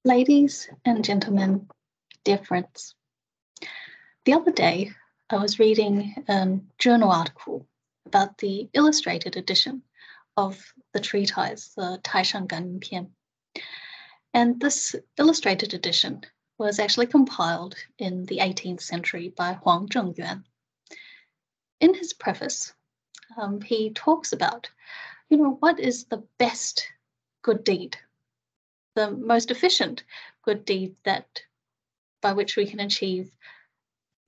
Ladies and gentlemen, dear friends, the other day I was reading a journal article about the illustrated edition of the treatise, the 太上感应篇. And this illustrated edition was actually compiled in the 18th century by Huang Zhengyuan. In his preface, he talks about, what is the best good deed, the most efficient good deed by which we can achieve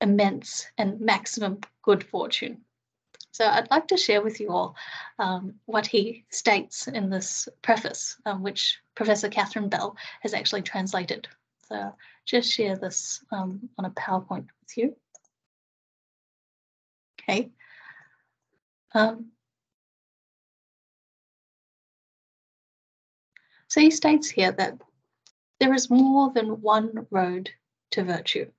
immense and maximum good fortune. So I'd like to share with you all what he states in this preface, which Professor Catherine Bell has actually translated. So I'll just share this on a PowerPoint with you. Okay. So he states here that there is more than one road to virtue.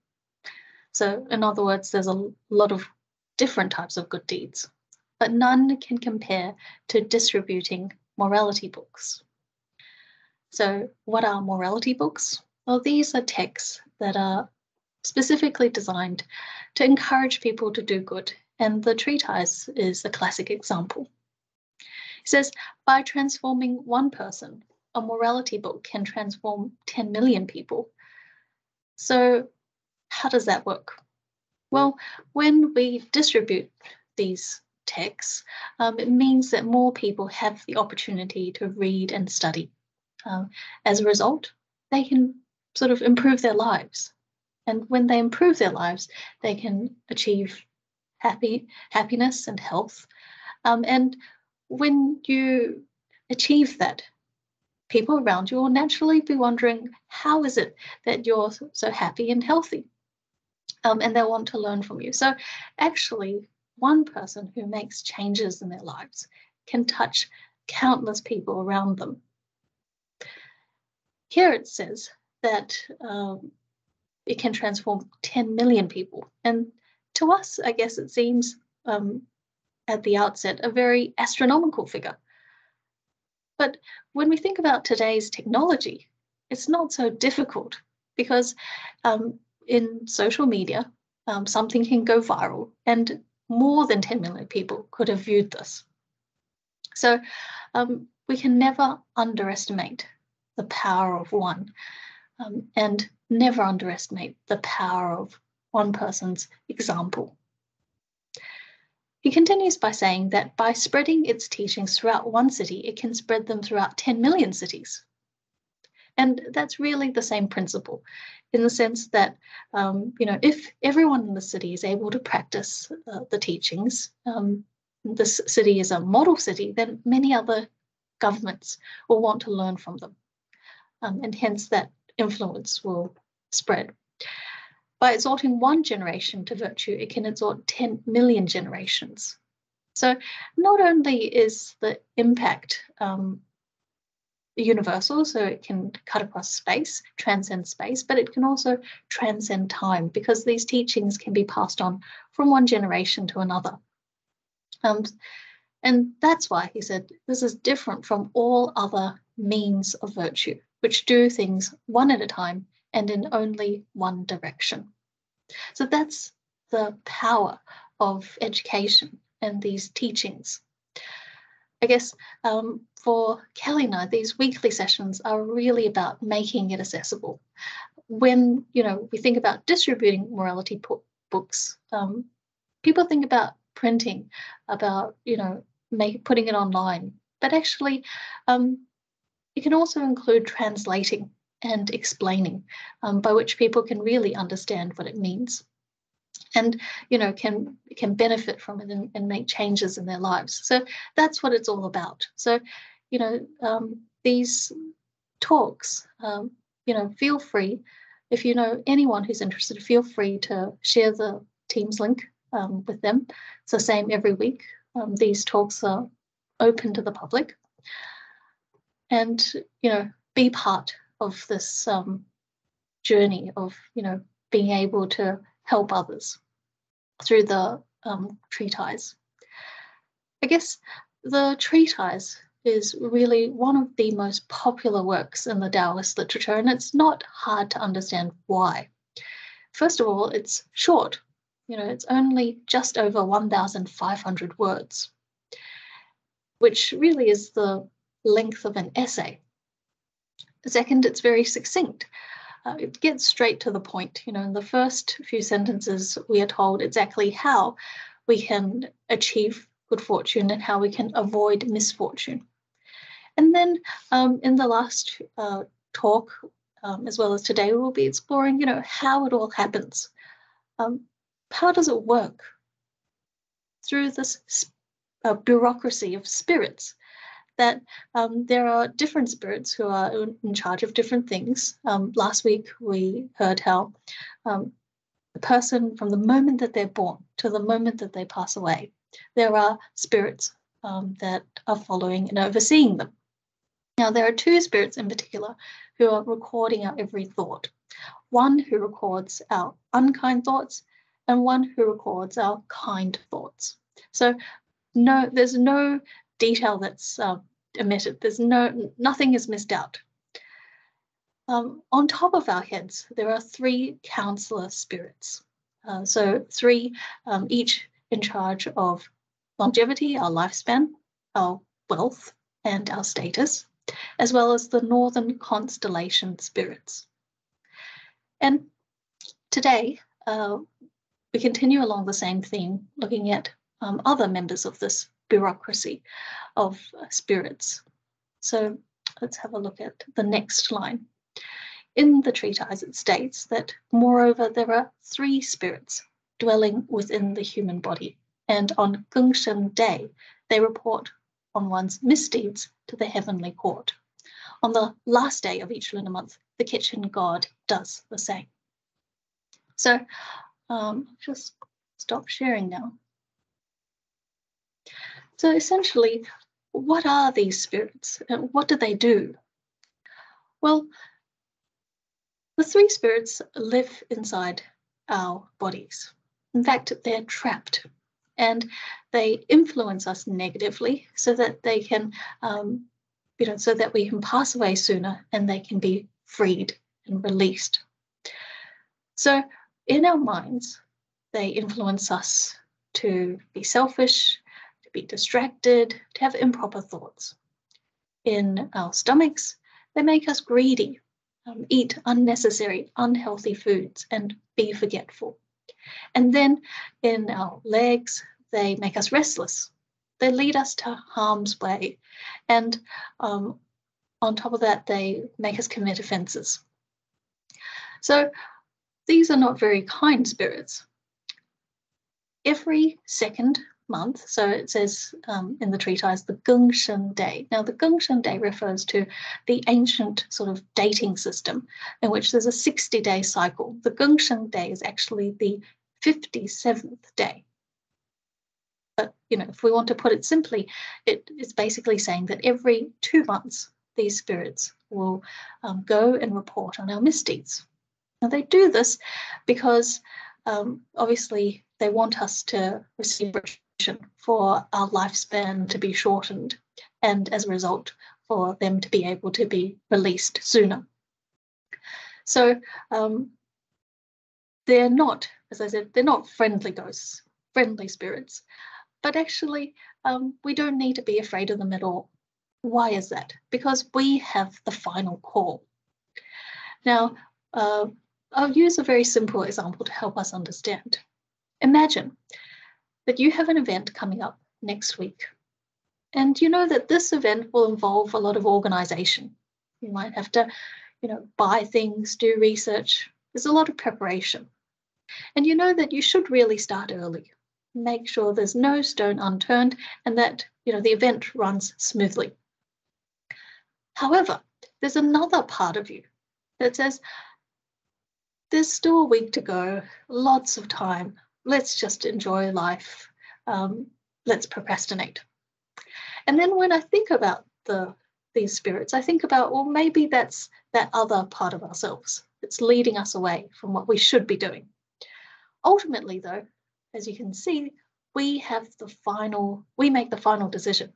So in other words, there's a lot of different types of good deeds, but none can compare to distributing morality books. So what are morality books? Well, these are texts that are specifically designed to encourage people to do good, and the treatise is a classic example. It says, by transforming one person, a morality book can transform 10 million people. So how does that work? Well, when we distribute these texts, it means that more people have the opportunity to read and study. As a result, they can sort of improve their lives. And when they improve their lives, they can achieve happiness and health. And when you achieve that, people around you will naturally be wondering, how is it that you're so happy and healthy? And they'll want to learn from you. So actually, one person who makes changes in their lives can touch countless people around them. Here it says that it can transform 10 million people. And to us, I guess it seems at the outset a very astronomical figure. But when we think about today's technology, it's not so difficult because in social media, something can go viral and more than 10 million people could have viewed this. So we can never underestimate the power of one and never underestimate the power of one person's example. He continues by saying that by spreading its teachings throughout one city, it can spread them throughout 10 million cities. And that's really the same principle in the sense that, if everyone in the city is able to practice the teachings, this city is a model city, then many other governments will want to learn from them. And hence that influence will spread. By exhorting one generation to virtue, it can exhort 10 million generations. So not only is the impact universal, so it can cut across space, transcend space, but it can also transcend time because these teachings can be passed on from one generation to another. And that's why he said this is different from all other means of virtue, which do things one at a time and in only one direction. So that's the power of education and these teachings. I guess for Kelly and I, these weekly sessions are really about making it accessible. When we think about distributing morality books, people think about printing, about putting it online, but actually it can also include translating and explaining, by which people can really understand what it means and can benefit from it and make changes in their lives. So that's what it's all about. So these talks, feel free, if you know anyone who's interested, feel free to share the Teams link with them. It's the same every week. These talks are open to the public, and be part of this journey of being able to help others through the treatise. I guess the treatise is really one of the most popular works in the Taoist literature, and it's not hard to understand why. First of all, it's short. It's only just over 1,500 words, which really is the length of an essay. Second, it's very succinct. It gets straight to the point. In the first few sentences, we are told exactly how we can achieve good fortune and how we can avoid misfortune. And then in the last talk, as well as today, we'll be exploring, how it all happens. How does it work? Through this bureaucracy of spirits, that there are different spirits who are in charge of different things. Last week, we heard how the person, from the moment that they're born to the moment that they pass away, there are spirits that are following and overseeing them. Now, there are two spirits in particular who are recording our every thought. One who records our unkind thoughts and one who records our kind thoughts. So there's no detail that's omitted. Nothing is missed out. On top of our heads, there are three counselor spirits. So three, each in charge of longevity, our lifespan, our wealth, and our status, as well as the northern constellation spirits. And today, we continue along the same theme, looking at other members of this bureaucracy of spirits. So let's have a look at the next line. In the treatise, it states that, moreover, there are three spirits dwelling within the human body, and on Gongsheng Day, they report on one's misdeeds to the heavenly court. On the last day of each lunar month, the kitchen god does the same. So just stop sharing now. So essentially, what are these spirits? What do they do? Well, the three spirits live inside our bodies. In fact, they're trapped, and they influence us negatively so that they can, so that we can pass away sooner and they can be freed and released. So in our minds, they influence us to be selfish, to be distracted, to have improper thoughts. In our stomachs, they make us greedy, eat unnecessary, unhealthy foods, and be forgetful. And then in our legs, they make us restless. They lead us to harm's way. And on top of that, they make us commit offenses. So these are not very kind spirits. Every second month, so it says in the treatise, the Gongsheng Day. Now, the Gongsheng Day refers to the ancient sort of dating system in which there's a 60-day cycle. The Gongsheng Day is actually the 57th day. But, if we want to put it simply, it is basically saying that every 2 months, these spirits will go and report on our misdeeds. Now, they do this because obviously they want us to receive for our lifespan to be shortened, and as a result, for them to be able to be released sooner. So they're not, as I said, they're not friendly ghosts, friendly spirits, but actually we don't need to be afraid of them at all. Why is that? Because we have the final call. Now, I'll use a very simple example to help us understand. Imagine that you have an event coming up next week, and you know that this event will involve a lot of organization. You might have to, buy things, do research. There's a lot of preparation. And you know that you should really start early. Make sure there's no stone unturned and that, the event runs smoothly. However, there's another part of you that says, there's still a week to go, lots of time. Let's just enjoy life. Let's procrastinate. And then when I think about these spirits, I think about, well, maybe that's that other part of ourselves that's leading us away from what we should be doing. Ultimately, though, as you can see, we make the final decision.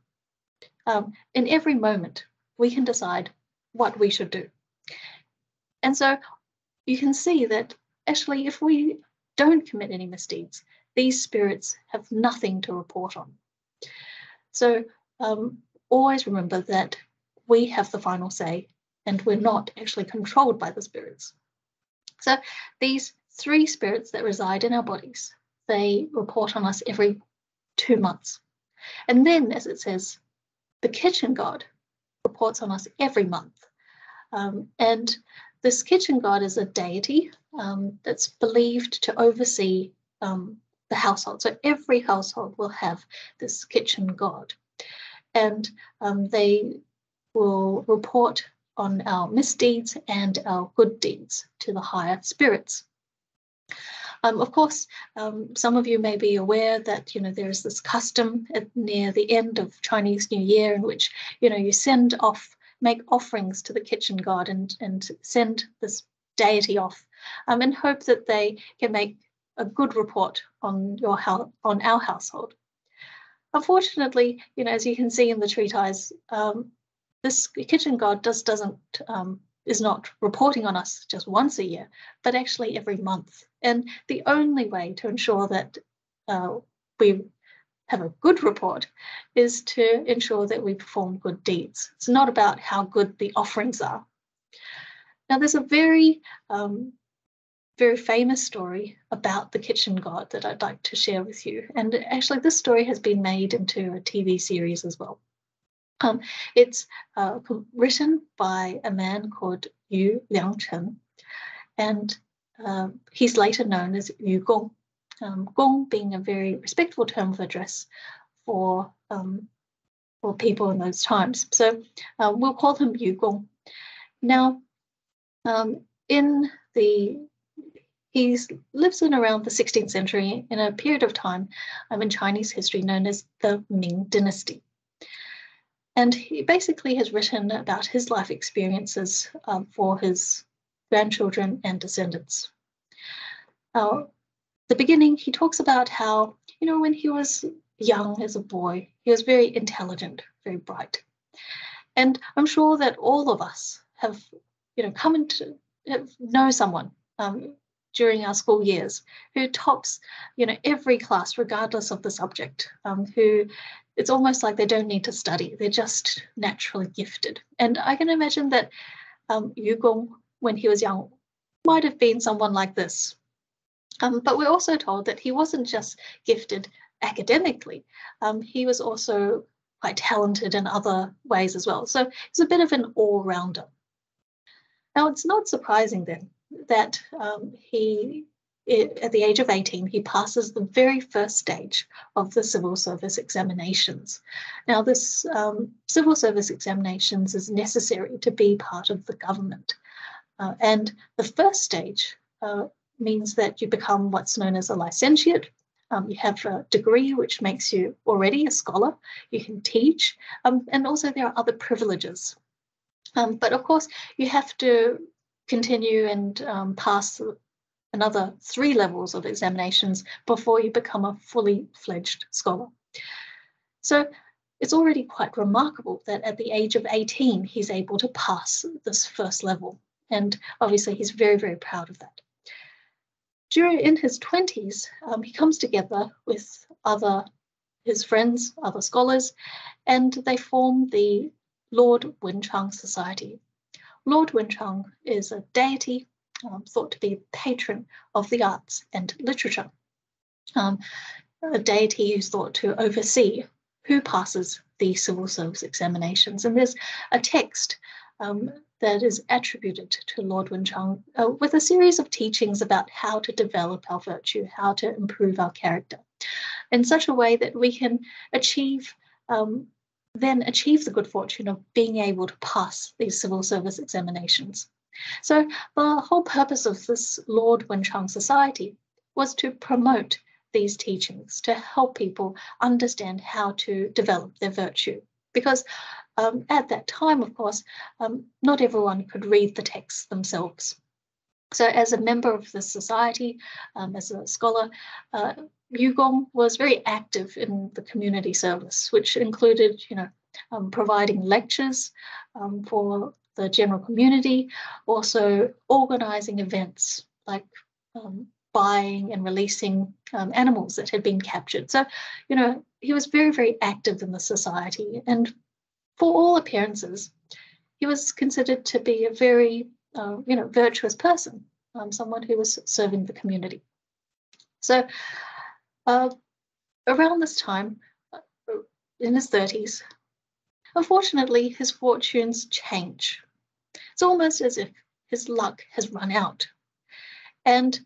in every moment, we can decide what we should do. And so you can see that actually, if we don't commit any misdeeds, these spirits have nothing to report on. So always remember that we have the final say and we're not actually controlled by the spirits. So these 3 spirits that reside in our bodies, they report on us every 2 months. And then, as it says, the kitchen god reports on us every month. And this kitchen god is a deity that's believed to oversee the household. So every household will have this kitchen god. And they will report on our misdeeds and our good deeds to the higher spirits. Of course, some of you may be aware that, there is this custom near the end of Chinese New Year in which, you make offerings to the kitchen god and send this deity off and hope that they can make a good report on our household. Unfortunately, as you can see in the treatise, this kitchen god is not reporting on us just once a year, but actually every month. And the only way to ensure that we have a good report is to ensure that we perform good deeds. It's not about how good the offerings are. Now, there's a very, very famous story about the kitchen god that I'd like to share with you. And actually, this story has been made into a TV series as well. It's written by a man called Yu Liangchen, and he's later known as Yu Gong. Gong being a very respectful term of address for people in those times. So we'll call him Yu Gong. Now, he lives in around the 16th century in a period of time in Chinese history known as the Ming Dynasty. And he basically has written about his life experiences for his grandchildren and descendants. The beginning, he talks about how, when he was young as a boy, he was very intelligent, very bright. And I'm sure that all of us have, know someone during our school years who tops, every class, regardless of the subject, who it's almost like they don't need to study. They're just naturally gifted. And I can imagine that Yu Gong, when he was young, might have been someone like this. But we're also told that he wasn't just gifted academically. He was also quite talented in other ways as well. So he's a bit of an all-rounder. Now, it's not surprising then that at the age of 18, he passes the very first stage of the civil service examinations. Now, this civil service examinations is necessary to be part of the government. And the first stage means that you become what's known as a licentiate. You have a degree which makes you already a scholar. You can teach, and also there are other privileges. But of course, you have to continue and pass another 3 levels of examinations before you become a fully fledged scholar. So it's already quite remarkable that at the age of 18, he's able to pass this first level. And obviously, he's very, very proud of that. In his 20s, he comes together with his friends, other scholars, and they form the Lord Wenchang Society. Lord Wenchang is a deity thought to be patron of the arts and literature, a deity who's thought to oversee who passes the civil service examinations. And there's a text that is attributed to Lord Wenchang with a series of teachings about how to develop our virtue, how to improve our character in such a way that we can achieve the good fortune of being able to pass these civil service examinations. So the whole purpose of this Lord Wenchang Society was to promote these teachings, to help people understand how to develop their virtue. Because at that time, of course, not everyone could read the texts themselves. So as a member of the society, as a scholar, Yu Gong was very active in the community service, which included, providing lectures for the general community, also organizing events like buying and releasing animals that had been captured. So, he was very, very active in the society. And for all appearances, he was considered to be a very, virtuous person, someone who was serving the community. So around this time, in his 30s, unfortunately, his fortunes change. It's almost as if his luck has run out. And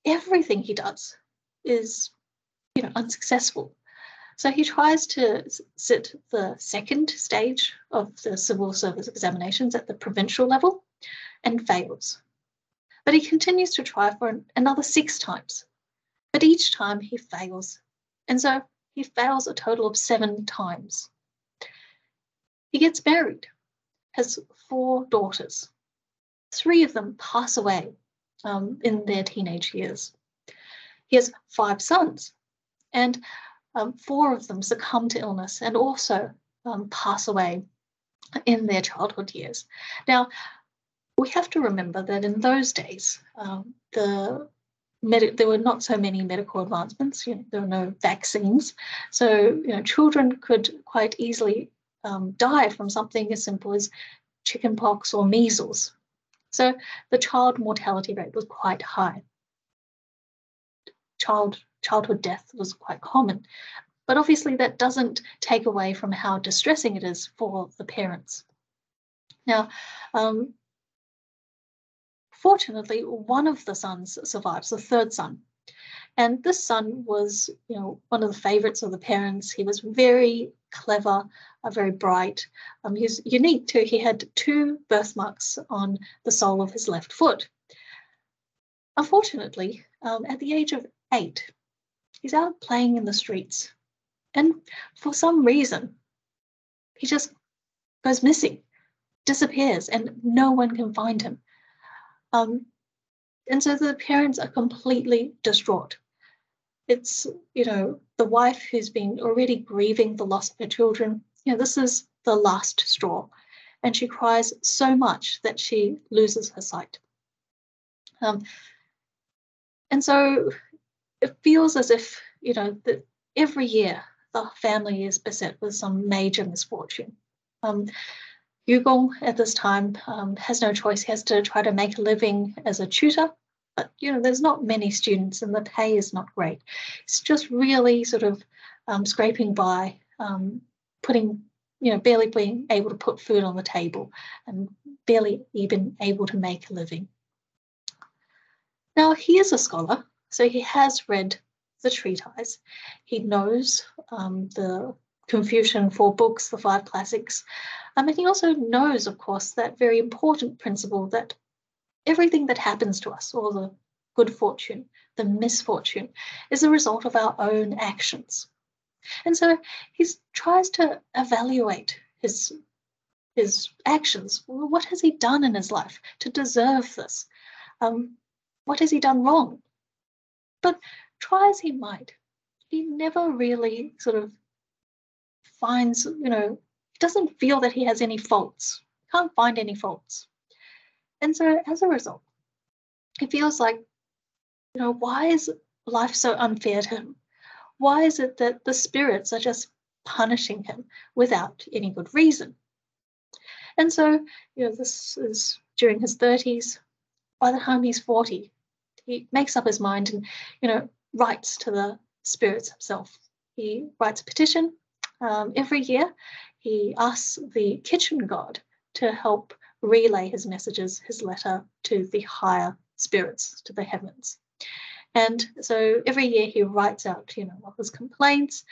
everything he does is, unsuccessful. So he tries to sit the second stage of the civil service examinations at the provincial level and fails. But he continues to try for another 6 times. But each time he fails. And so he fails a total of 7 times. He gets married, has 4 daughters. 3 of them pass away in their teenage years. He has 5 sons, and 4 of them succumb to illness and also pass away in their childhood years. Now, we have to remember that in those days, there were not so many medical advancements. There were no vaccines, so children could quite easily die from something as simple as chickenpox or measles. So the child mortality rate was quite high. Childhood death was quite common. But obviously that doesn't take away from how distressing it is for the parents. Now, fortunately, one of the sons survives, the 3rd son. And this son was, one of the favorites of the parents. He was very clever, very bright. He was unique too. He had 2 birthmarks on the sole of his left foot. Unfortunately, at the age of 8, he's out playing in the streets. And for some reason, he just goes missing, disappears, and no one can find him. And so the parents are completely distraught. It's, the wife who's been already grieving the loss of her children. This is the last straw. And she cries so much that she loses her sight. And so it feels as if, that every year the family is beset with some major misfortune. Yugong at this time has no choice. He has to try to make a living as a tutor. But, there's not many students and the pay is not great. It's just really sort of scraping by, barely being able to put food on the table and barely even able to make a living. Now, he is a scholar, so he has read the treatise. He knows the Confucian 4 books, the 5 classics. And he also knows, of course, that very important principle that everything that happens to us, all the good fortune, the misfortune, is a result of our own actions. And so he tries to evaluate his actions. Well, what has he done in his life to deserve this? What has he done wrong? But try as he might, he never really sort of finds, he doesn't feel that he has any faults, can't find any faults. And so as a result, he feels like, why is life so unfair to him? Why is it that the spirits are just punishing him without any good reason? And so, this is during his 30s. By the time he's 40, he makes up his mind and, writes to the spirits himself. He writes a petition. Every year, he asks the kitchen god to help relay his messages, his letter to the higher spirits, to the heavens. And so every year he writes out, all his complaints,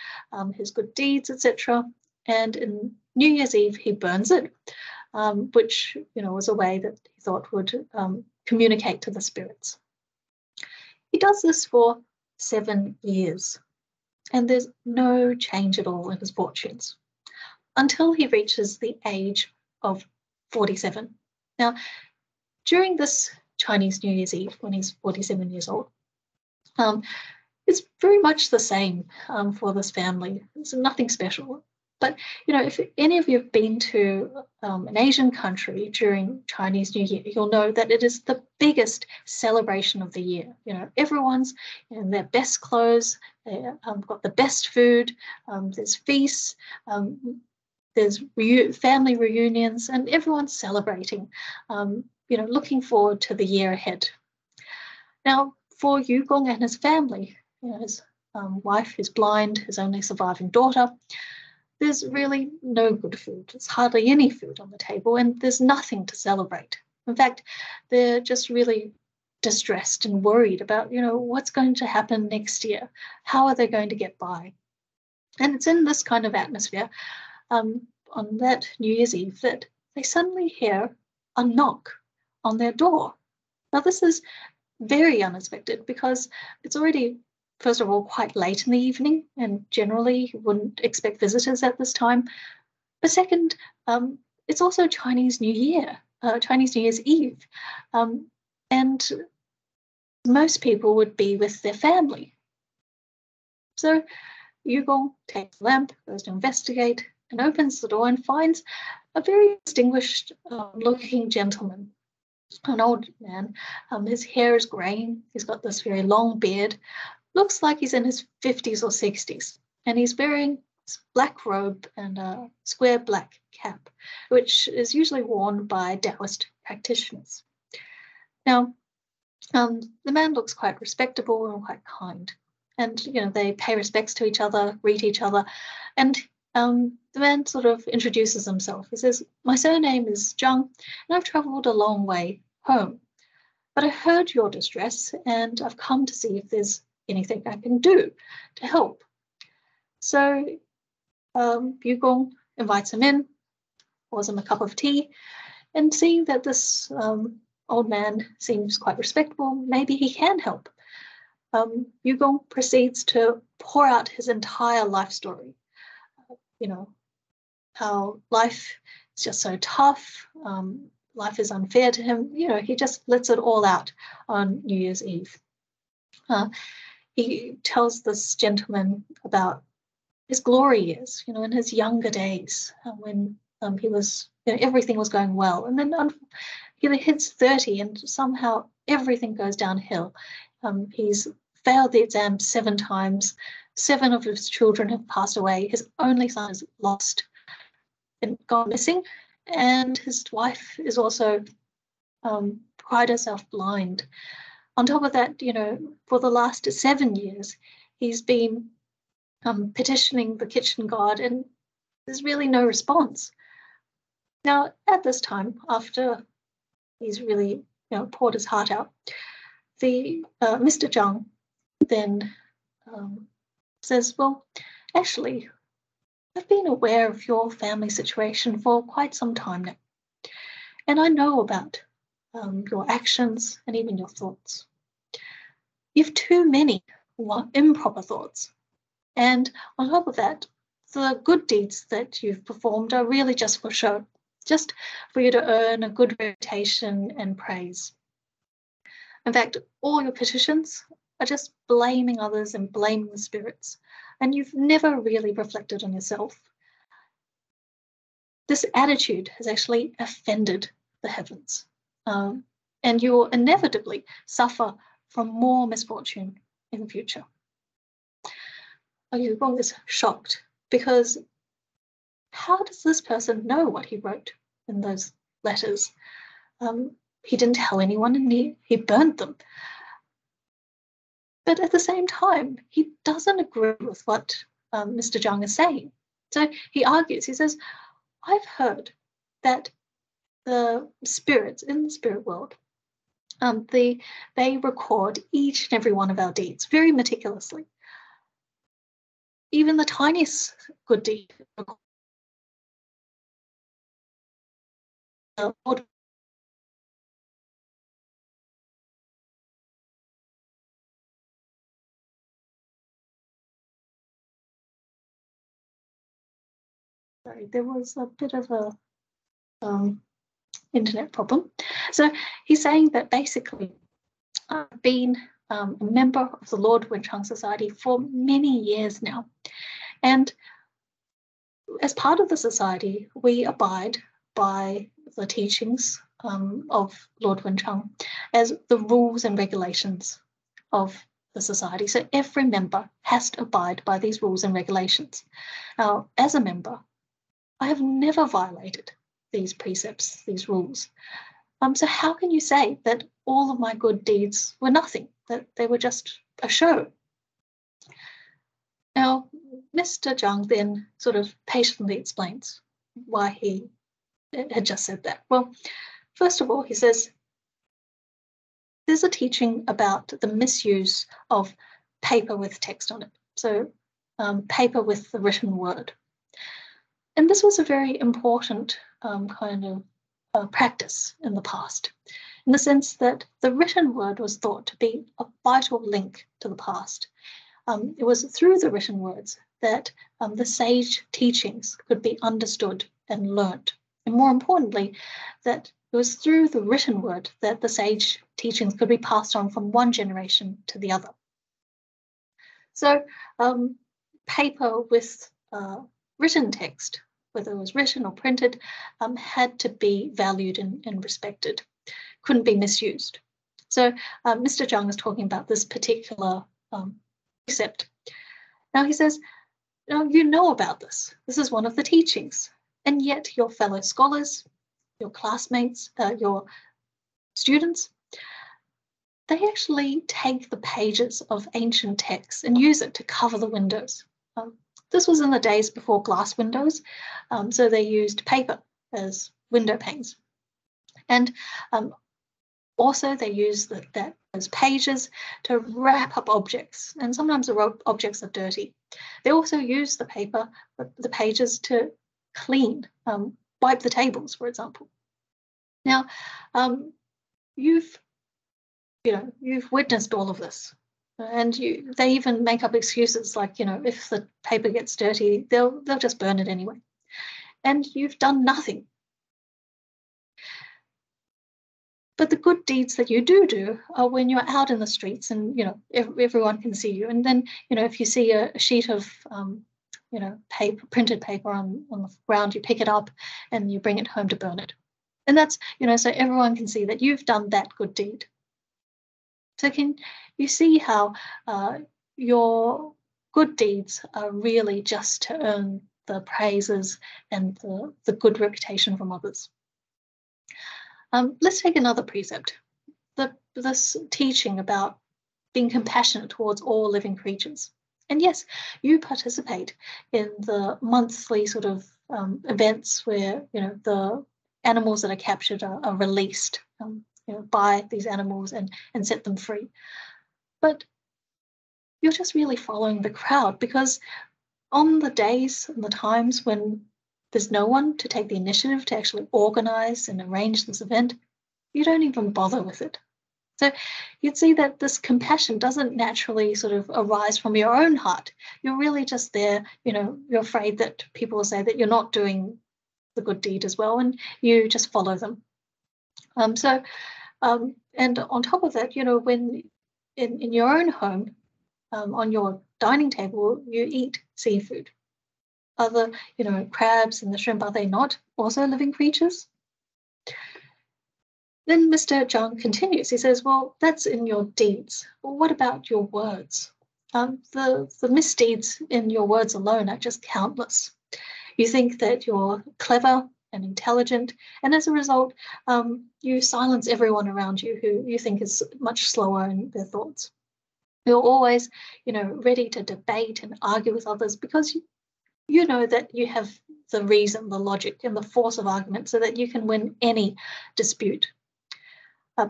his good deeds, etc. And in New Year's Eve, he burns it, which, was a way that he thought would communicate to the spirits. He does this for 7 years, and there's no change at all in his fortunes until he reaches the age of 47. Now, during this Chinese New Year's Eve, when he's 47 years old, it's very much the same for this family. It's nothing special. But, if any of you have been to an Asian country during Chinese New Year, you'll know that it is the biggest celebration of the year. Everyone's in their best clothes, they've got the best food, there's feasts, there's family reunions, and everyone's celebrating, looking forward to the year ahead. Now, for Yugong and his family, his wife is blind, his only surviving daughter, there's really no good food. There's hardly any food on the table, and there's nothing to celebrate. In fact, they're just really distressed and worried about, what's going to happen next year. How are they going to get by? And it's in this kind of atmosphere on that New Year's Eve that they suddenly hear a knock on their door. Now, this is very unexpected because it's already, first of all, quite late in the evening, and generally you wouldn't expect visitors at this time. But second, it's also Chinese New Year's Eve, and most people would be with their family. So Yugong takes the lamp, goes to investigate, and opens the door and finds a very distinguished looking gentleman, an old man. His hair is greying, he's got this very long beard, looks like he's in his 50s or 60s, and he's wearing this black robe and a square black cap, which is usually worn by Taoist practitioners. Now, the man looks quite respectable and quite kind, and they pay respects to each other, greet each other, and the man sort of introduces himself. He says, "My surname is Zhang, and I've travelled a long way home, but I heard your distress, and I've come to see if there's anything I can do to help." So Yugong invites him in, pours him a cup of tea, and seeing that this old man seems quite respectable, maybe he can help. Yugong proceeds to pour out his entire life story. How life is just so tough, life is unfair to him. He just lets it all out on New Year's Eve. He tells this gentleman about his glory years, in his younger days, when he was, everything was going well. And then he hits 30 and somehow everything goes downhill. He's failed the exam 7 times. 7 of his children have passed away. His only son is lost and gone missing. And his wife is also cried herself blind. On top of that, for the last 7 years, he's been petitioning the kitchen god, and there's really no response. Now, at this time, after he's really poured his heart out, the Mr. Zhang then says, "Well, actually, I've been aware of your family situation for quite some time now, and I know about your actions and even your thoughts. You've too many improper thoughts, and on top of that, the good deeds that you've performed are really just for show, just for you to earn a good reputation and praise. In fact, all your petitions are just blaming others and blaming the spirits, and you've never really reflected on yourself. This attitude has actually offended the heavens, and you will inevitably suffer from more misfortune in the future." Yugong is shocked because how does this person know what he wrote in those letters? He didn't tell anyone, and he burnt them. But at the same time, he doesn't agree with what Mr. Zhang is saying. So he argues, he says, "I've heard that the spirits in the spirit world, they record each and every one of our deeds very meticulously. Even the tiniest good deed. Sorry, there was a bit of a internet problem. So he's saying that basically I've been a member of the Lord Wenchang Society for many years now, and as part of the society, we abide by the teachings of Lord Wenchang as the rules and regulations of the society. So every member has to abide by these rules and regulations. Now, as a member, I have never violated these precepts, these rules. So how can you say that all of my good deeds were nothing, that they were just a show? Now, Mr. Zhang then sort of patiently explains why he had just said that. Well, first of all, he says, there's a teaching about the misuse of paper with text on it. So paper with the written word. And this was a very important kind of practice in the past, in the sense that the written word was thought to be a vital link to the past. It was through the written words that the sage teachings could be understood and learnt. And more importantly, that it was through the written word that the sage teachings could be passed on from one generation to the other. So paper with written text, whether it was written or printed, had to be valued and respected, couldn't be misused. So Mr. Zhang is talking about this particular precept. Now he says, you know about this. This is one of the teachings. And yet your fellow scholars, your classmates, your students, they actually take the pages of ancient texts and use it to cover the windows. This was in the days before glass windows, so they used paper as window panes. And also they used those pages to wrap up objects, and sometimes the objects are dirty. They also use the paper, the pages, to clean, wipe the tables, for example. Now, you've witnessed all of this, and they even make up excuses like, if the paper gets dirty, they'll just burn it anyway. And you've done nothing. But the good deeds that you do are when you're out in the streets and, everyone can see you. And then, if you see a sheet of, paper, printed paper on the ground, you pick it up and you bring it home to burn it. And that's, so everyone can see that you've done that good deed. So can you see how your good deeds are really just to earn the praises and the good reputation from others? Let's take another precept, this teaching about being compassionate towards all living creatures. And yes, you participate in the monthly sort of events where, the animals that are captured are released by these animals and set them free. But you're just really following the crowd, because on the days and the times when there's no one to take the initiative to actually organize and arrange this event, you don't even bother with it. So you'd see that this compassion doesn't naturally sort of arise from your own heart. You're really just there, you're afraid that people will say that you're not doing the good deed as well, and you just follow them. And on top of that, when in your own home, on your dining table, you eat seafood. Are the, crabs and the shrimp, are they not also living creatures? Then Mr. Zhang continues. He says, well, that's in your deeds. Well, what about your words? The misdeeds in your words alone are just countless. You think that you're clever and intelligent, and as a result, you silence everyone around you who you think is much slower in their thoughts. You're always, ready to debate and argue with others because you know that you have the reason, the logic, and the force of argument so that you can win any dispute.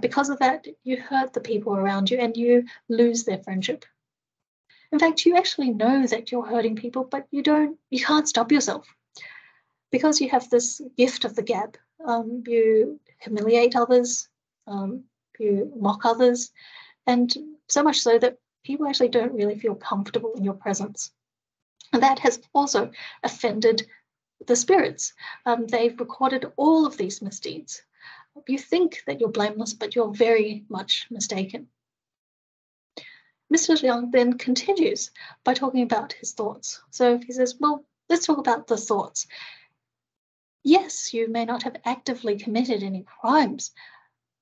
Because of that, you hurt the people around you and you lose their friendship. In fact, you actually know that you're hurting people, but you can't stop yourself. Because you have this gift of the gab, you humiliate others, you mock others, and so much so that people actually don't really feel comfortable in your presence. And that has also offended the spirits. They've recorded all of these misdeeds. You think that you're blameless, but you're very much mistaken. Mr. Liang then continues by talking about his thoughts. So he says, well, let's talk about the thoughts. Yes, you may not have actively committed any crimes,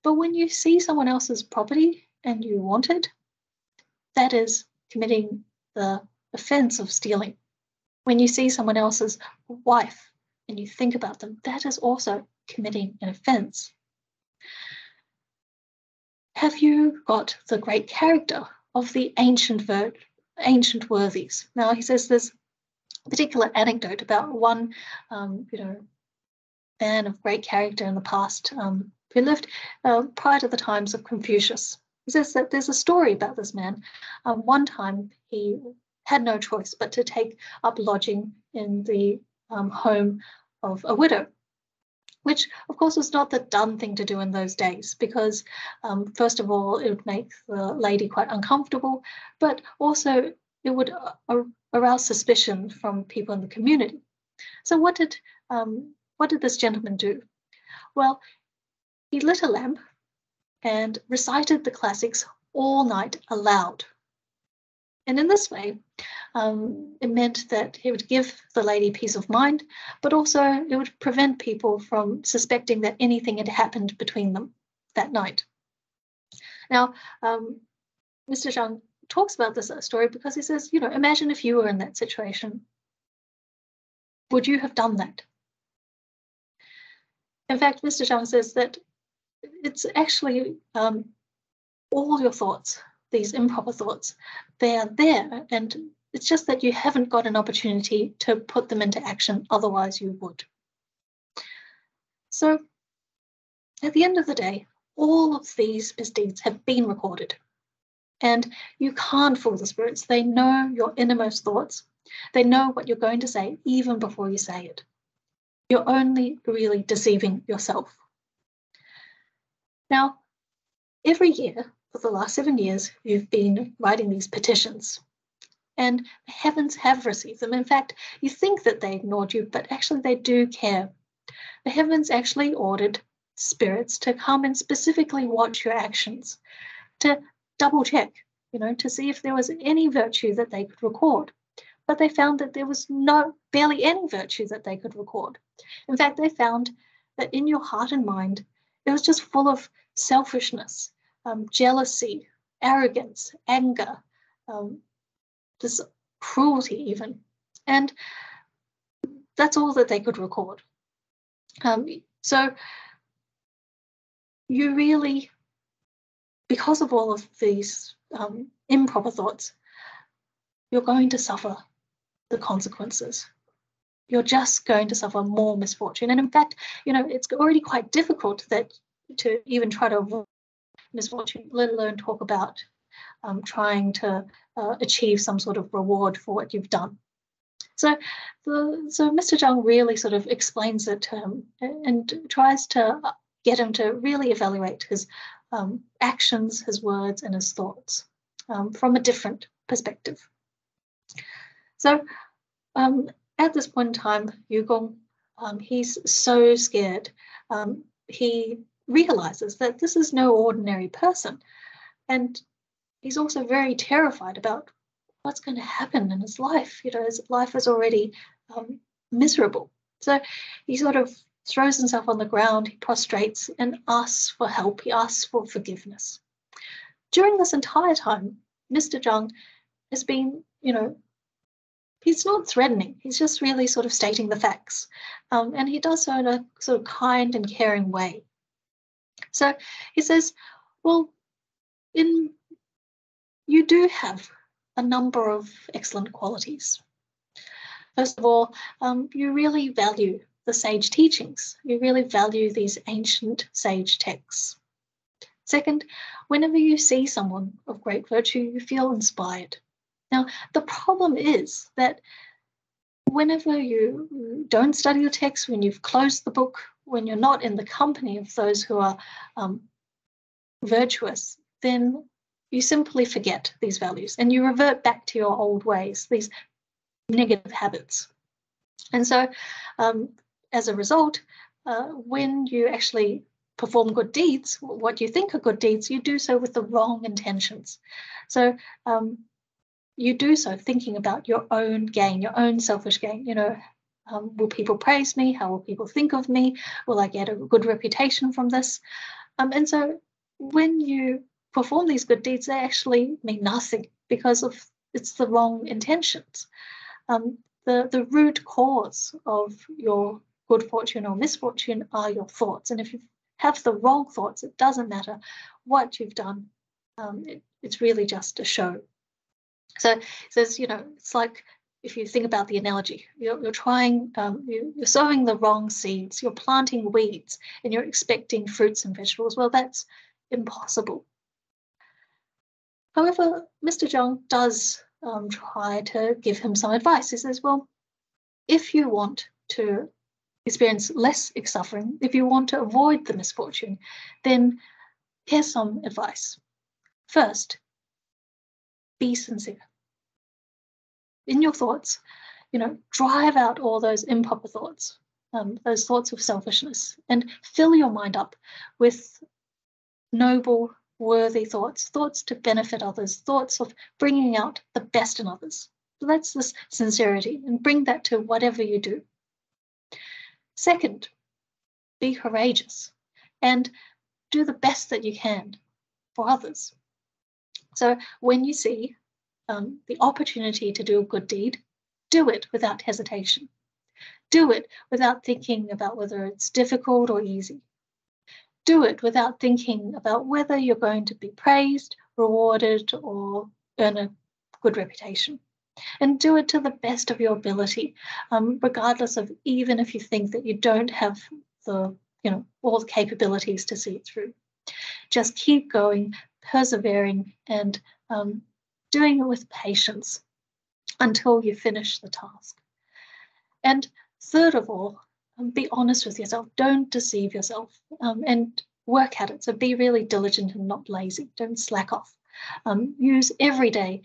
but when you see someone else's property and you want it, that is committing the offense of stealing. When you see someone else's wife and you think about them, that is also committing an offense. Have you got the great character of the ancient worthies? Now, he says there's a particular anecdote about one, man of great character in the past who lived prior to the times of Confucius. He says that there's a story about this man. One time he had no choice but to take up lodging in the home of a widow, which of course was not the done thing to do in those days, because first of all, it would make the lady quite uncomfortable, but also it would arouse suspicion from people in the community. So what did this gentleman do? Well, he lit a lamp and recited the classics all night aloud. And in this way, it meant that he would give the lady peace of mind, but also it would prevent people from suspecting that anything had happened between them that night. Now, Mr. Zhang talks about this story because he says, imagine if you were in that situation. Would you have done that? In fact, Mr. Zhang says that it's actually all your thoughts, these improper thoughts, they are there, and it's just that you haven't got an opportunity to put them into action, otherwise you would. So at the end of the day, all of these misdeeds have been recorded, and you can't fool the spirits. They know your innermost thoughts. They know what you're going to say even before you say it. You're only really deceiving yourself. Now, every year for the last 7 years, you've been writing these petitions, and the heavens have received them. In fact, you think that they ignored you, but actually they do care. The heavens actually ordered spirits to come and specifically watch your actions, to double check, to see if there was any virtue that they could record. But they found that there was barely any virtue that they could record. In fact, they found that in your heart and mind, it was just full of selfishness, jealousy, arrogance, anger, this cruelty even. And that's all that they could record. So you really, because of all of these improper thoughts, you're going to suffer the consequences. You're just going to suffer more misfortune. And in fact, it's already quite difficult to even try to avoid misfortune, let alone talk about trying to achieve some sort of reward for what you've done. So Mr. Zhang really sort of explains it to him and tries to get him to really evaluate his actions, his words, and his thoughts from a different perspective. So at this point in time, Yu Gong, he's so scared. He realizes that this is no ordinary person, and he's also very terrified about what's going to happen in his life. His life is already miserable. So he sort of throws himself on the ground, he prostrates and asks for help. He asks for forgiveness. During this entire time, Mr. Zhang has been, he's not threatening. He's just really sort of stating the facts. And he does so in a sort of kind and caring way. So he says, well, you do have a number of excellent qualities. First of all, you really value the sage teachings. You really value these ancient sage texts. Second, whenever you see someone of great virtue, you feel inspired. Now, the problem is that whenever you don't study the text, when you've closed the book, when you're not in the company of those who are virtuous, then you simply forget these values and you revert back to your old ways, these negative habits. And so as a result, when you actually perform good deeds, what you think are good deeds, you do so with the wrong intentions. So you do so thinking about your own gain, your own selfish gain. Will people praise me? How will people think of me? Will I get a good reputation from this? And so when you perform these good deeds, they actually mean nothing because it's the wrong intentions. The root cause of your good fortune or misfortune are your thoughts. And if you have the wrong thoughts, it doesn't matter what you've done. It's really just a show. So it says, it's like if you think about the analogy, you're sowing the wrong seeds, you're planting weeds, and you're expecting fruits and vegetables. Well, that's impossible. However, Mr. Zhang does try to give him some advice. He says, well, if you want to experience less suffering, if you want to avoid the misfortune, then here's some advice. First, be sincere. In your thoughts, drive out all those improper thoughts, those thoughts of selfishness, and fill your mind up with noble, worthy thoughts to benefit others, thoughts of bringing out the best in others. So that's this sincerity, and bring that to whatever you do. Second, be courageous and do the best that you can for others. So when you see the opportunity to do a good deed, do it without hesitation. Do it without thinking about whether it's difficult or easy. Do it without thinking about whether you're going to be praised, rewarded, or earn a good reputation. And do it to the best of your ability, regardless of even if you think that you don't have all the capabilities to see it through. Just keep going, persevering, and doing it with patience until you finish the task. And third of all, be honest with yourself. Don't deceive yourself, and work at it. So be really diligent and not lazy. Don't slack off. Use every day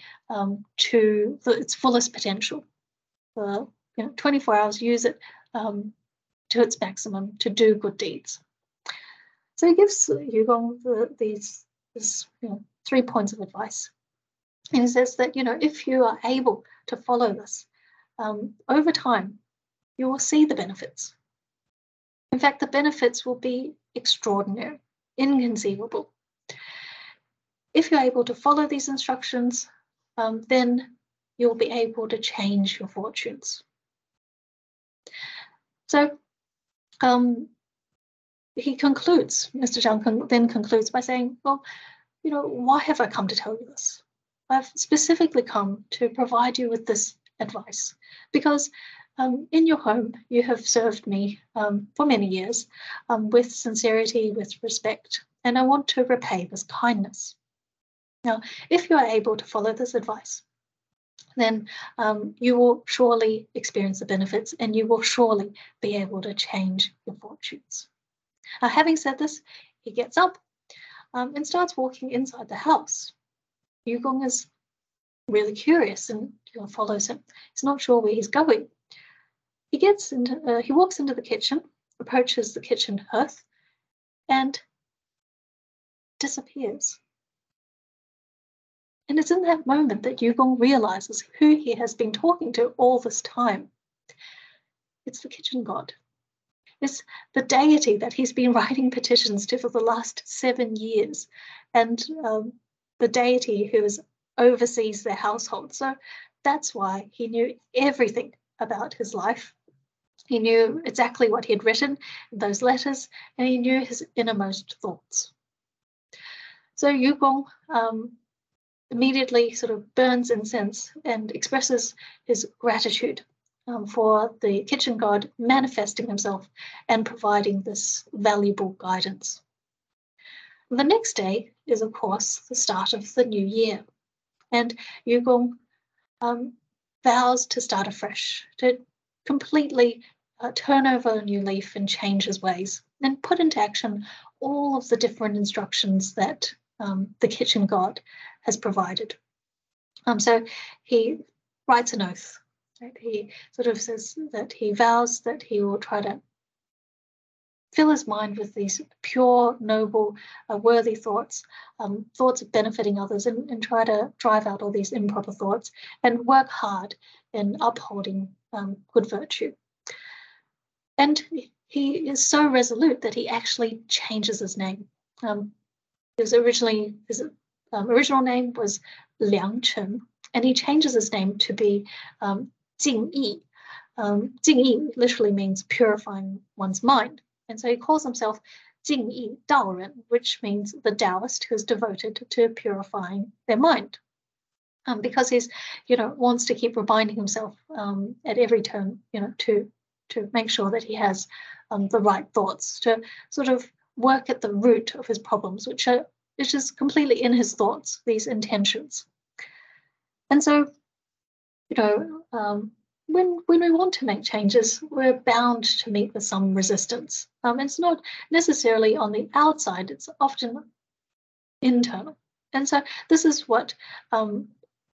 to its fullest potential. 24 hours, use it to its maximum to do good deeds. So he gives Yugong these 3 points of advice. And he says that, if you are able to follow this, over time, you will see the benefits. In fact, the benefits will be extraordinary, inconceivable. If you're able to follow these instructions, then you'll be able to change your fortunes. So he concludes, Mr. Zhang then concludes by saying, well, why have I come to tell you this? I've specifically come to provide you with this advice because in your home, you have served me for many years with sincerity, with respect, and I want to repay this kindness. Now, if you are able to follow this advice, then you will surely experience the benefits and you will surely be able to change your fortunes. Having said this, he gets up and starts walking inside the house. Yugong is really curious and follows him. He's not sure where he's going. He walks into the kitchen, approaches the kitchen hearth, and disappears. And it's in that moment that Yugong realizes who he has been talking to all this time. It's the kitchen god. It's the deity that he's been writing petitions to for the last 7 years, and the deity who oversees their household. So that's why he knew everything about his life. He knew exactly what he had written in those letters, and he knew his innermost thoughts. So Yugong immediately sort of burns incense and expresses his gratitude for the kitchen god manifesting himself and providing this valuable guidance. The next day is, of course, the start of the new year, and Yugong vows to start afresh, to completely turn over a new leaf and change his ways, and put into action all of the different instructions that the kitchen god has provided. So he writes an oath. Right? He sort of says that he vows that he will try to fill his mind with these pure, noble, worthy thoughts, thoughts of benefiting others, and try to drive out all these improper thoughts and work hard in upholding good virtue. And he is so resolute that he actually changes his name. His original name was Liang Chen, and he changes his name to be Jing Yi. Jing Yi literally means purifying one's mind. And so he calls himself Jing Yi Daoren, which means the Taoist who is devoted to purifying their mind. Because he's, wants to keep reminding himself at every turn, to make sure that he has the right thoughts, to sort of work at the root of his problems, which is completely in his thoughts, these intentions. And so, when we want to make changes, we're bound to meet with some resistance. It's not necessarily on the outside, it's often internal. And so this is what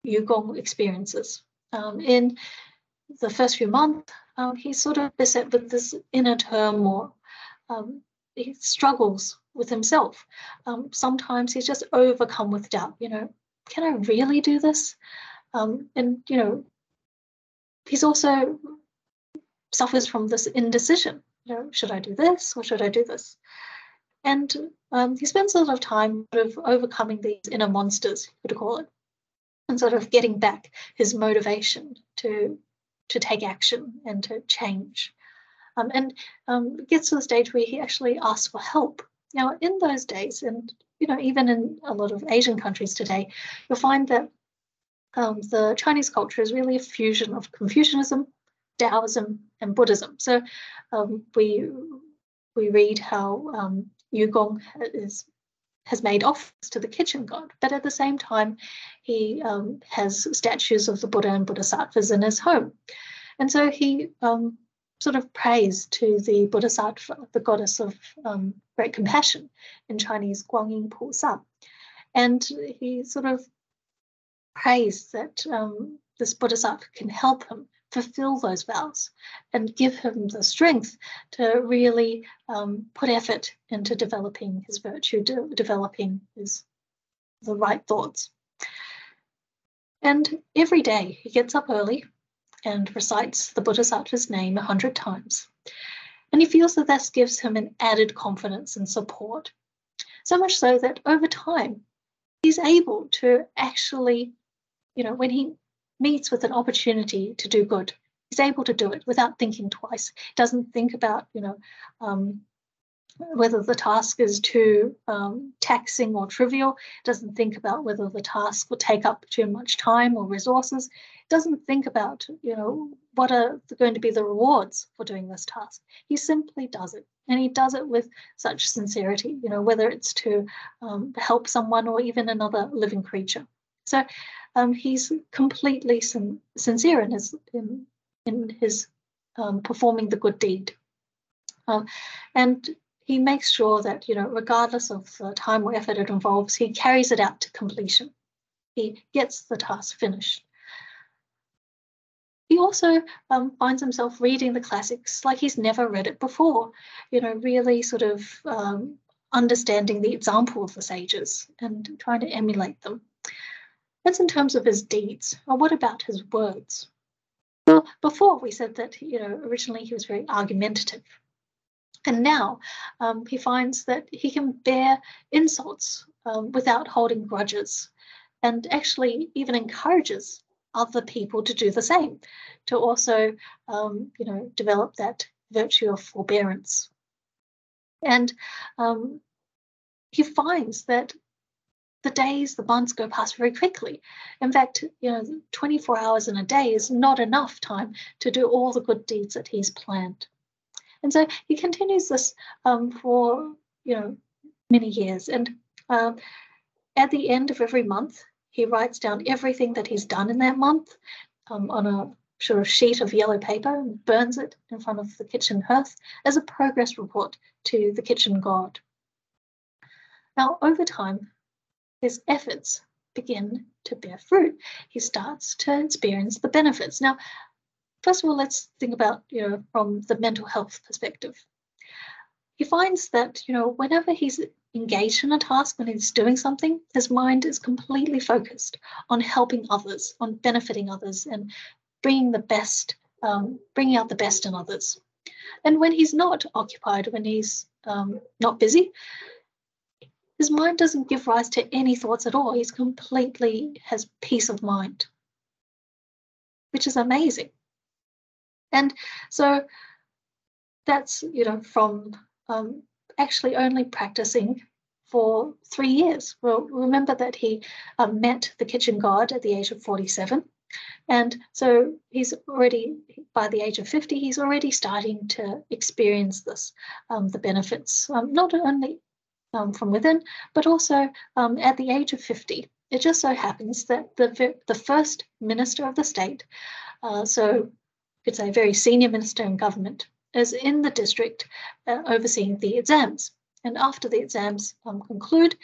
Yugong experiences. In the first few months, he's sort of beset with this inner turmoil. He struggles with himself. Sometimes he's just overcome with doubt. Can I really do this? And he's also suffers from this indecision. Should I do this or should I do this? And he spends a lot of time sort of overcoming these inner monsters, you could call it, and sort of getting back his motivation to take action and to change. And gets to the stage where he actually asks for help. Now, in those days, and even in a lot of Asian countries today, you'll find that the Chinese culture is really a fusion of Confucianism, Taoism, and Buddhism. So we read how Yugong has made offerings to the kitchen god, but at the same time, he has statues of the Buddha and Bodhisattvas in his home. And so he sort of prays to the Bodhisattva, the goddess of great compassion, in Chinese, Guanyin Pu Sa. And he sort of prays that this Bodhisattva can help him fulfill those vows and give him the strength to really put effort into developing his virtue, developing the right thoughts. And every day he gets up early and recites the Bodhisattva's name 100 times. And he feels that this gives him an added confidence and support. So much so that over time, he's able to actually, when he meets with an opportunity to do good, he's able to do it without thinking twice. He doesn't think about, whether the task is too taxing or trivial. Doesn't think about whether the task will take up too much time or resources. Doesn't think about, what are going to be the rewards for doing this task. He simply does it, and he does it with such sincerity, whether it's to help someone or even another living creature. So he's completely sincere in his performing the good deed. And he makes sure that, regardless of the time or effort it involves, he carries it out to completion. He gets the task finished. He also finds himself reading the classics like he's never read it before, really sort of understanding the example of the sages and trying to emulate them. That's in terms of his deeds. Or what about his words? Well, before we said that, originally he was very argumentative. And now he finds that he can bear insults without holding grudges, and actually even encourages other people to do the same, to also, develop that virtue of forbearance. And he finds that the days, the months go past very quickly. In fact, 24 hours in a day is not enough time to do all the good deeds that he's planned. And so he continues this for, many years. And at the end of every month, he writes down everything that he's done in that month on a sort of sheet of yellow paper and burns it in front of the kitchen hearth as a progress report to the kitchen god. Now, over time, his efforts begin to bear fruit. He starts to experience the benefits. Now, first of all, let's think about, from the mental health perspective. he finds that, whenever he's engaged in a task, when he's doing something, his mind is completely focused on helping others, on benefiting others, and bringing out the best in others. And when he's not occupied, when he's not busy, his mind doesn't give rise to any thoughts at all. He's completely has peace of mind, which is amazing. And so that's, from actually only practicing for 3 years. Well, remember that he met the kitchen god at the age of 47. And so he's already, by the age of 50, he's already starting to experience this, the benefits, not only from within, but also at the age of 50. It just so happens that the first minister of the state, so you could say a very senior minister in government, is in the district overseeing the exams. And after the exams conclude,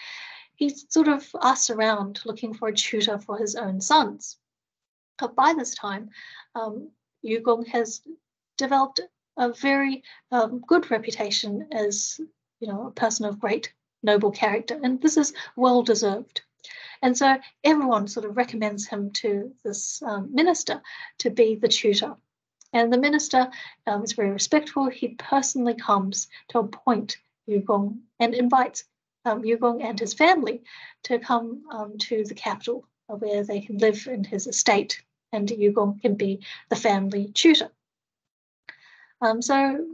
he sort of asks around looking for a tutor for his own sons. But by this time, Yugong has developed a very good reputation as, a person of great noble character, and this is well deserved. And so everyone sort of recommends him to this minister to be the tutor. And the minister is very respectful. He personally comes to appoint Yugong and invites Yugong and his family to come to the capital, where they can live in his estate, and Yugong can be the family tutor. So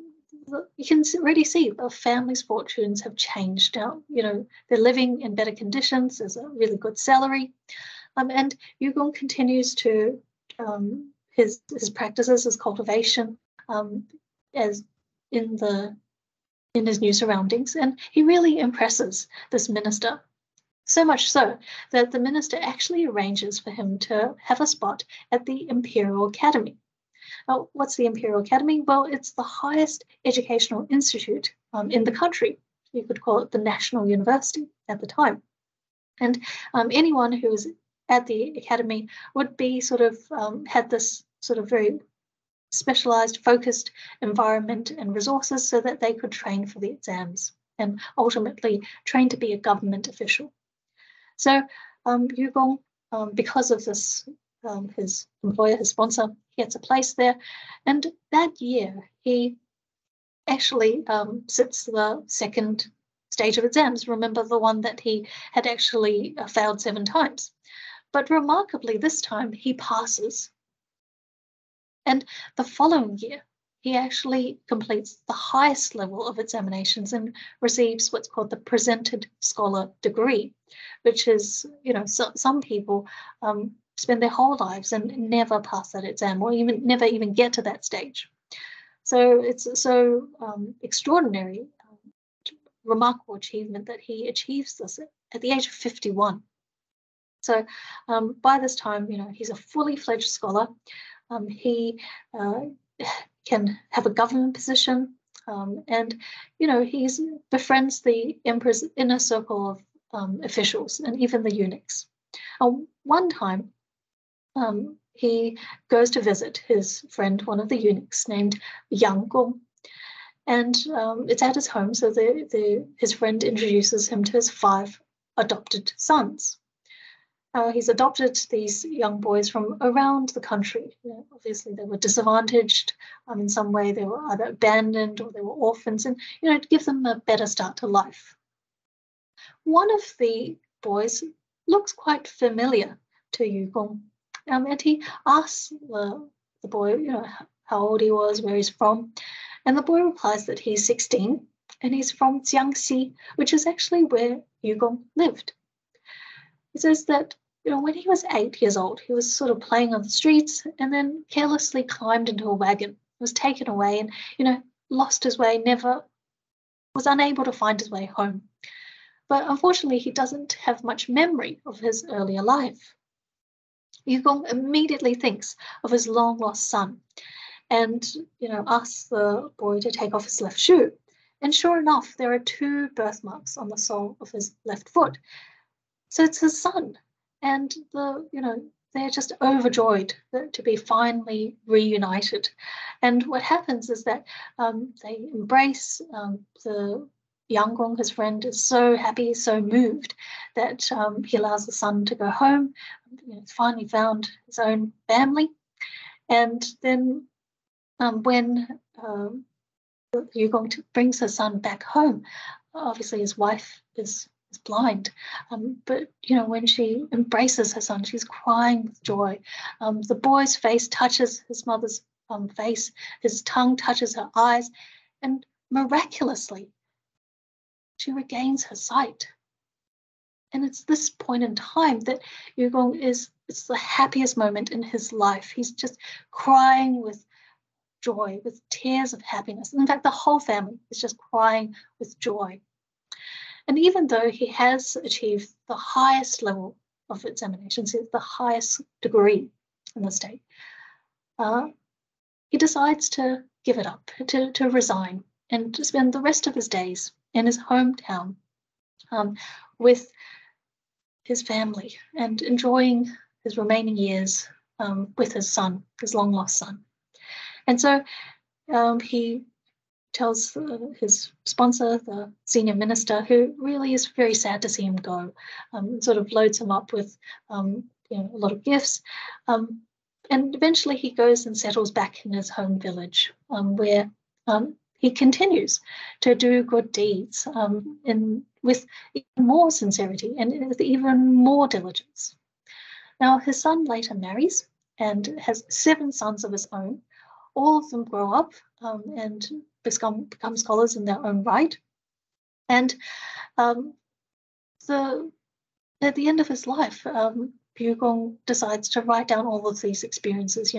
you can already see the family's fortunes have changed now. They're living in better conditions. There's a really good salary, and Yugong continues to his practices, his cultivation, as in his new surroundings, and he really impresses this minister. So much so that the minister actually arranges for him to have a spot at the Imperial Academy. Now, what's the Imperial Academy? Well, it's the highest educational institute in the country. You could call it the National University at the time. And anyone who was at the academy would be sort of had this sort of very specialized, focused environment and resources so that they could train for the exams and ultimately train to be a government official. So Yugong, because of this, his employer, his sponsor, he gets a place there. And that year, he actually sits the second stage of exams. Remember the one that he had actually failed 7 times. But remarkably, this time he passes. And the following year, he actually completes the highest level of examinations and receives what's called the Presented Scholar degree, which is, some people spend their whole lives and never pass that exam, or never even get to that stage. So it's so extraordinary, remarkable achievement that he achieves this at the age of 51. So by this time, he's a fully fledged scholar. He can have a government position, and he befriends the emperor's inner circle of officials and even the eunuchs. One time, he goes to visit his friend, one of the eunuchs named Yang Gong, and it's at his home. So his friend introduces him to his 5 adopted sons. He's adopted these young boys from around the country. Obviously, they were disadvantaged in some way. They were either abandoned or they were orphans, and to give them a better start to life. One of the boys looks quite familiar to Yugong, and he asks the boy, how old he was, where he's from, and the boy replies that he's 16 and he's from Jiangxi, which is actually where Yugong lived. He says that when he was 8 years old, he was sort of playing on the streets and then carelessly climbed into a wagon, was taken away and, lost his way, was unable to find his way home. But unfortunately, he doesn't have much memory of his earlier life. Yugong immediately thinks of his long-lost son and, asks the boy to take off his left shoe. And sure enough, there are 2 birthmarks on the sole of his left foot. So it's his son. And the they're just overjoyed to be finally reunited. And what happens is that they embrace the Yanggong, his friend, is so happy, so moved that he allows the son to go home. He's finally found his own family. And then when Yugong brings her son back home, obviously his wife is blind, but when she embraces her son, she's crying with joy. The boy's face touches his mother's face, his tongue touches her eyes, and miraculously she regains her sight. And it's this point in time that Yugong it's the happiest moment in his life. He's just crying with joy, with tears of happiness. In fact, the whole family is just crying with joy. And even though he has achieved the highest level of examinations, the highest degree in the state, he decides to give it up, to resign, and to spend the rest of his days in his hometown with his family and enjoying his remaining years with his son, his long-lost son. And so he tells his sponsor, the senior minister, who really is very sad to see him go, sort of loads him up with a lot of gifts. And eventually he goes and settles back in his home village, where he continues to do good deeds with even more sincerity and with even more diligence. Now, his son later marries and has 7 sons of his own. All of them grow up and become scholars in their own right. And at the end of his life, Yugong decides to write down all of these experiences,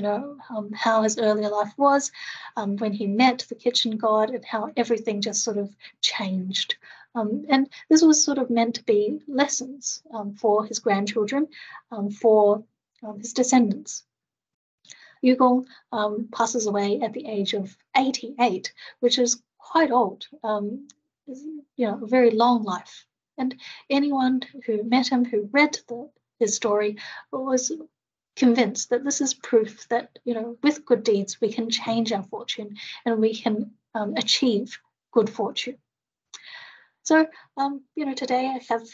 how his earlier life was, when he met the kitchen god, and how everything just sort of changed. And this was sort of meant to be lessons for his grandchildren, for his descendants. Yugong passes away at the age of 88, which is quite old, a very long life. And anyone who met him, who read his story, was convinced that this is proof that, with good deeds, we can change our fortune and we can achieve good fortune. So, today I have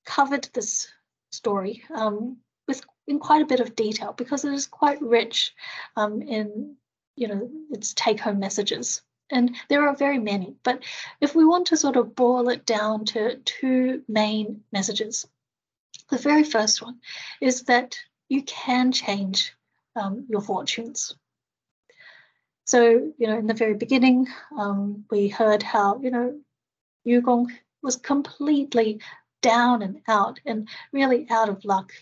covered this story in quite a bit of detail because it is quite rich in, its take-home messages. And there are very many, but if we want to sort of boil it down to 2 main messages, the very first one is that you can change your fortunes. So, in the very beginning, we heard how, Yugong was completely down and out and really out of luck.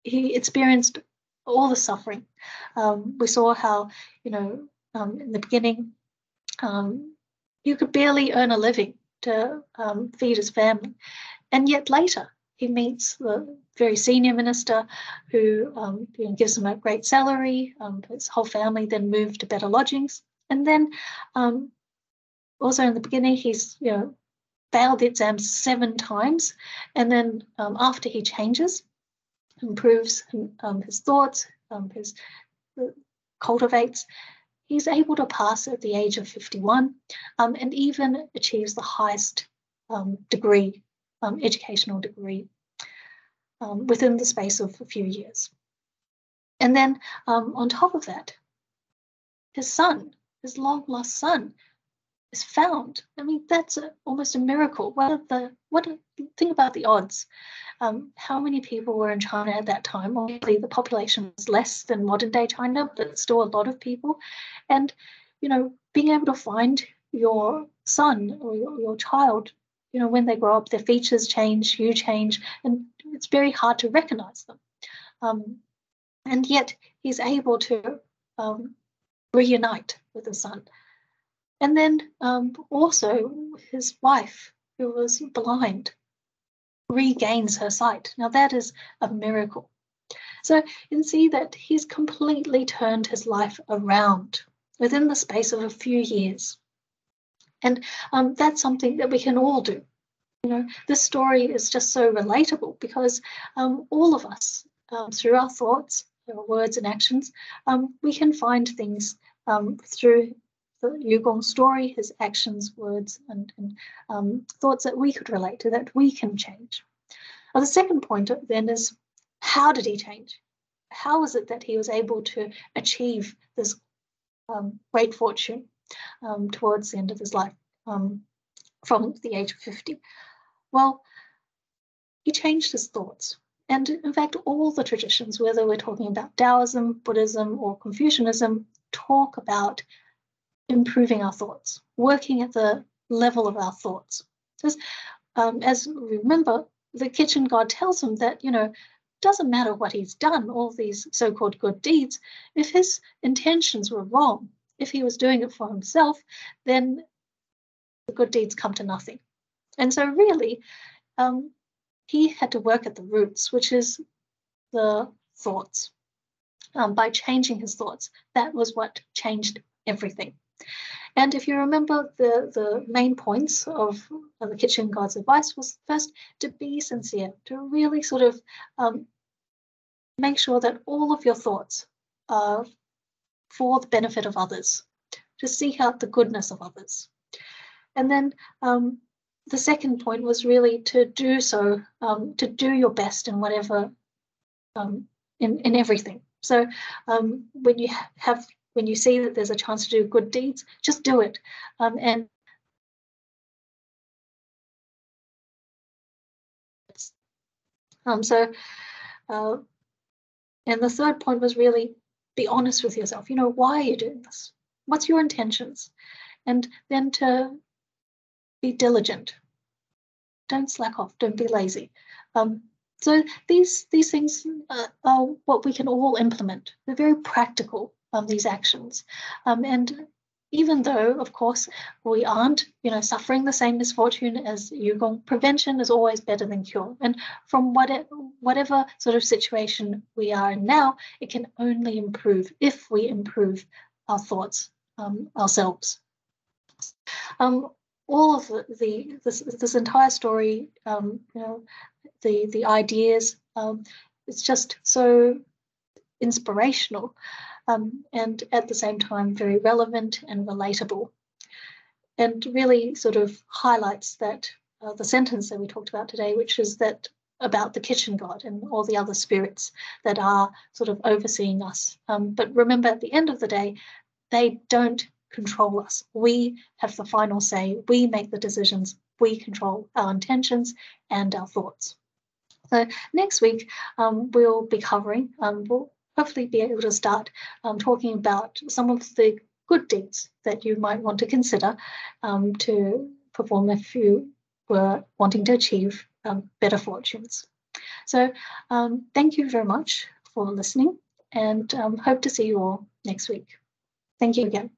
He experienced all the suffering. We saw how, in the beginning, you could barely earn a living to feed his family. And yet later, he meets the very senior minister who gives him a great salary. His whole family then moved to better lodgings. And then also in the beginning, he's failed the exams 7 times. And then after he changes, improves his thoughts, cultivates, he's able to pass at the age of 51 and even achieves the highest degree, educational degree, within the space of a few years. And then on top of that, his son, his long-lost son, is found. I mean, that's almost a miracle. Think about the odds. How many people were in China at that time? Obviously, the population was less than modern-day China, but still a lot of people. And, being able to find your son or your child, when they grow up, their features change, you change, and it's very hard to recognize them. And yet, he's able to reunite with the son. And then also his wife, who was blind, regains her sight. Now that is a miracle. So you can see that he's completely turned his life around within the space of a few years. And that's something that we can all do. this story is just so relatable because all of us, through our thoughts, our words and actions, we can find things through the Yugong's story, his actions, words, and thoughts that we could relate to, that we can change. Now, the second point then is, how did he change? How is it that he was able to achieve this great fortune towards the end of his life, from the age of 50? Well, he changed his thoughts. And in fact, all the traditions, whether we're talking about Taoism, Buddhism, or Confucianism, talk about improving our thoughts, working at the level of our thoughts. So, as we remember, the kitchen god tells him that, doesn't matter what he's done, all these so-called good deeds, if his intentions were wrong, if he was doing it for himself, then the good deeds come to nothing. And so really, he had to work at the roots, which is the thoughts. By changing his thoughts, that was what changed everything. And if you remember, the main points of the kitchen god's advice was first to be sincere, to really sort of make sure that all of your thoughts are for the benefit of others, to seek out the goodness of others. And then the second point was really to do so, to do your best in whatever, in everything. So when you see that there's a chance to do good deeds, just do it. And the third point was really be honest with yourself. Why are you doing this? What's your intentions? And then to be diligent. Don't slack off. Don't be lazy. So these things are what we can all implement. They're very practical, these actions. And even though, of course, we aren't, suffering the same misfortune as Yugong, prevention is always better than cure. And from whatever sort of situation we are in now, it can only improve if we improve our thoughts ourselves. All of this entire story, the ideas, it's just so inspirational, and at the same time very relevant and relatable, and really sort of highlights that the sentence that we talked about today, which is that about the kitchen god and all the other spirits that are sort of overseeing us. But remember, at the end of the day, they don't control us. We have the final say. We make the decisions. We control our intentions and our thoughts. So next week, we'll be covering, we'll hopefully be able to start talking about some of the good deeds that you might want to consider to perform if you were wanting to achieve better fortunes. So thank you very much for listening, and hope to see you all next week. Thank you again.